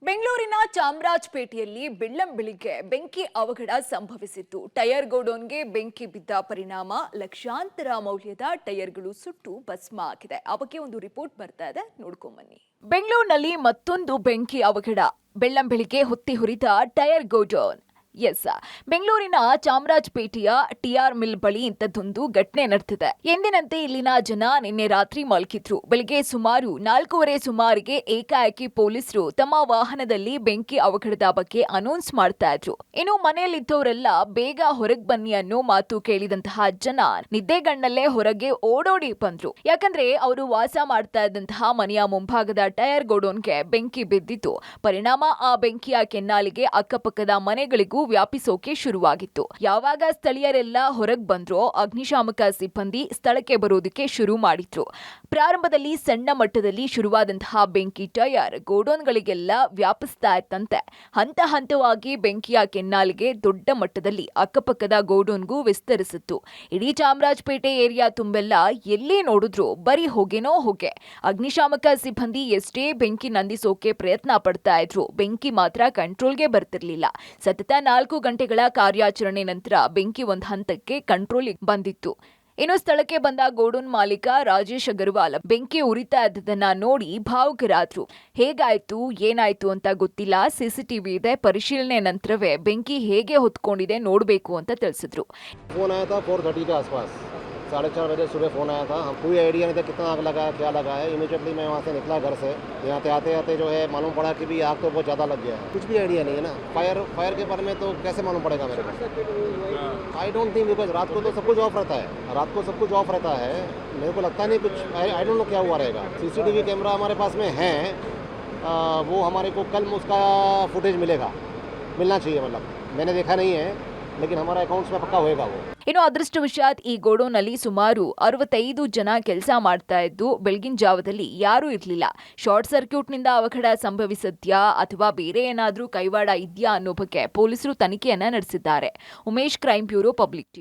ಬೆಂಗಳೂರಿನ ಚಾಮರಾಜಪೇಟೆಯಲ್ಲಿ ಬೆಳ್ಳಂಬೆಳಿಗ್ಗೆ ಬೆಂಕಿ ಅವಘಡ ಸಂಭವಿಸಿತ್ತು. ಟೈರ್ ಗೋಡೌನ್ಗೆ ಬೆಂಕಿ ಬಿದ್ದ ಪರಿಣಾಮ ಲಕ್ಷಾಂತರ ಮೌಲ್ಯದ ಟೈರ್ಗಳು ಸುಟ್ಟು ಭಸ್ಮ ಆಗಿದೆ. ಆ ಬಗ್ಗೆ ಒಂದು ರಿಪೋರ್ಟ್ ಬರ್ತಾ ಇದೆ, ನೋಡ್ಕೊಂಬನ್ನಿ. ಬೆಂಗಳೂರಿನಲ್ಲಿ ಮತ್ತೊಂದು ಬೆಂಕಿ ಅವಘಡ. ಬೆಳ್ಳಂಬೆಳಿಗ್ಗೆ ಹೊತ್ತಿ ಹುರಿದ ಟೈರ್ ಗೋಡೌನ್. ಬೆಂಗಳೂರಿನ ಚಾಮರಾಜಪೇಟೆಯ ಟಿಆರ್ ಮಿಲ್ ಬಳಿ ಇಂಥದ್ದೊಂದು ಘಟನೆ ನಡೆದಿದೆ. ಎಂದಿನಂತೆ ಇಲ್ಲಿನ ಜನ ನಿನ್ನೆ ರಾತ್ರಿ ಮಲಗಿದ್ರು. ಬೆಳಗ್ಗೆ ಸುಮಾರು 4:30 ಸುಮಾರಿಗೆ ಏಕಾಏಕಿ ಪೊಲೀಸರು ತಮ್ಮ ವಾಹನದಲ್ಲಿ ಬೆಂಕಿ ಅವಘಡದ ಬಗ್ಗೆ ಅನೌನ್ಸ್ ಮಾಡ್ತಾ ಇದ್ರು. ಇನ್ನು ಮನೆಯಲ್ಲಿದ್ದವರೆಲ್ಲ ಬೇಗ ಹೊರಗೆ ಬನ್ನಿ ಅನ್ನೋ ಮಾತು ಕೇಳಿದಂತಹ ಜನ ನಿದ್ದೆಗಣ್ಣಲ್ಲೇ ಹೊರಗೆ ಓಡೋಡಿ ಬಂದ್ರು. ಯಾಕಂದ್ರೆ ಅವರು ವಾಸ ಮಾಡ್ತಾ ಇದ್ದಂತಹ ಮನೆಯ ಮುಂಭಾಗದ ಟೈರ್ ಗೋಡೌನ್ಗೆ ಬೆಂಕಿ ಬಿದ್ದಿತ್ತು. ಪರಿಣಾಮ ಆ ಬೆಂಕಿಯ ಕೆನ್ನಾಲಿಗೆ ಅಕ್ಕಪಕ್ಕದ ಮನೆಗಳಿಗೂ ವ್ಯಾಪಿಸೋಕೆ ಶುರುವಾಗಿತ್ತು. ಯಾವಾಗ ಸ್ಥಳೀಯರೆಲ್ಲ ಹೊರಗೆ ಬಂದ್ರೋ ಅಗ್ನಿಶಾಮಕ ಸಿಬ್ಬಂದಿ ಸ್ಥಳಕ್ಕೆ ಬರೋದಕ್ಕೆ ಶುರು ಮಾಡಿದ್ರು. ಪ್ರಾರಂಭದಲ್ಲಿ ಸಣ್ಣ ಮಟ್ಟದಲ್ಲಿ ಶುರುವಾದಂತಹ ಬೆಂಕಿ ಟೈರ್ ಗೋಡೌನ್ಗಳಿಗೆಲ್ಲ ವ್ಯಾಪಿಸ್ತಾ ಇತ್ತಂತೆ. ಹಂತ ಹಂತವಾಗಿ ಬೆಂಕಿಯ ಕೆನ್ನಾಲಿಗೆ ದೊಡ್ಡ ಮಟ್ಟದಲ್ಲಿ ಅಕ್ಕಪಕ್ಕದ ಗೋಡೌನ್ಗೂ ವಿಸ್ತರಿಸಿತ್ತು. ಇಡೀ ಚಾಮರಾಜಪೇಟೆ ಏರಿಯಾ ತುಂಬೆಲ್ಲ ಎಲ್ಲಿ ನೋಡಿದ್ರು ಬರೀ ಹೊಗೆನೋ ಹೊಗೆ. ಅಗ್ನಿಶಾಮಕ ಸಿಬ್ಬಂದಿ ಎಷ್ಟೇ ಬೆಂಕಿ ನಂದಿಸೋಕೆ ಪ್ರಯತ್ನ ಪಡ್ತಾ ಇದ್ರು, ಬೆಂಕಿ ಮಾತ್ರ ಕಂಟ್ರೋಲ್ಗೆ ಬರ್ತಿರ್ಲಿಲ್ಲ. ಸತತ 4 ಗಂಟೆಗಳ ಕಾರ್ಯಾಚರಣೆ ನಂತರ ಬೆಂಕಿ ಒಂದು ಹಂತಕ್ಕೆ ಕಂಟ್ರೋಲಿಗೆ ಬಂದಿತ್ತು. ಇನ್ನು ಸ್ಥಳಕ್ಕೆ ಬಂದ ಗೋಡೌನ್ ಮಾಲೀಕ ರಾಜೇಶ್ ಅಗರ್ವಾಲ್ ಬೆಂಕಿ ಉರಿತಾ ಇದ್ದದನ್ನ ನೋಡಿ ಭಾವುಕರಾದ್ರು. ಹೇಗಾಯ್ತು ಏನಾಯ್ತು ಅಂತ ಗೊತ್ತಿಲ್ಲ, ಸಿಸಿಟಿವಿ ಇದೆ, ಪರಿಶೀಲನೆ ನಂತರವೇ ಬೆಂಕಿ ಹೇಗೆ ಹೊತ್ಕೊಂಡಿದೆ ನೋಡಬೇಕು ಅಂತ ತಿಳಿಸಿದ್ರು. 4:30 सुबह फ़ोन आया था। कोई आइडिया नहीं था कितना आग लगा है, क्या लगा है। इमीडिएटली मैं वहाँ से निकला घर से। यहाँ पे आते आते जो है मालूम पड़ा कि भी आग तो बहुत ज़्यादा लग गया है। कुछ भी आइडिया नहीं है ना, फायर के बारे में तो कैसे मालूम पड़ेगा मेरे को। आई डोंट थिंक, बिकॉज रात को तो सब कुछ ऑफ रहता है, रात को सब कुछ ऑफ रहता है। मेरे को लगता नहीं कुछ, आई डोंट नो क्या हुआ रहेगा। CCTV कैमरा हमारे पास में है, वो हमारे को कल उसका फुटेज मिलना चाहिए। मतलब मैंने देखा नहीं है, लेकिन हमारा अकाउंट्स में पक्का होएगा वो। ಇನ್ನು ಅದೃಷ್ಟವಶಾತ್ ಈ ಗೋಡೌನ್ನಲ್ಲಿ ಸುಮಾರು 65 ಜನ ಕೆಲಸ ಮಾಡ್ತಾ ಇದ್ದು ಬೆಳಗಿನ ಜಾವದಲ್ಲಿ ಯಾರೂ ಇರಲಿಲ್ಲ. ಶಾರ್ಟ್ ಸರ್ಕ್ಯೂಟ್ನಿಂದ ಅವಘಡ ಸಂಭವಿಸಿದ್ಯಾ ಅಥವಾ ಬೇರೆ ಏನಾದರೂ ಕೈವಾಡ ಇದೆಯಾ ಅನ್ನೋ ಬಗ್ಗೆ ಪೊಲೀಸರು ತನಿಖೆಯನ್ನ ನಡೆಸಿದ್ದಾರೆ. Umesh, crime bureau, public TV.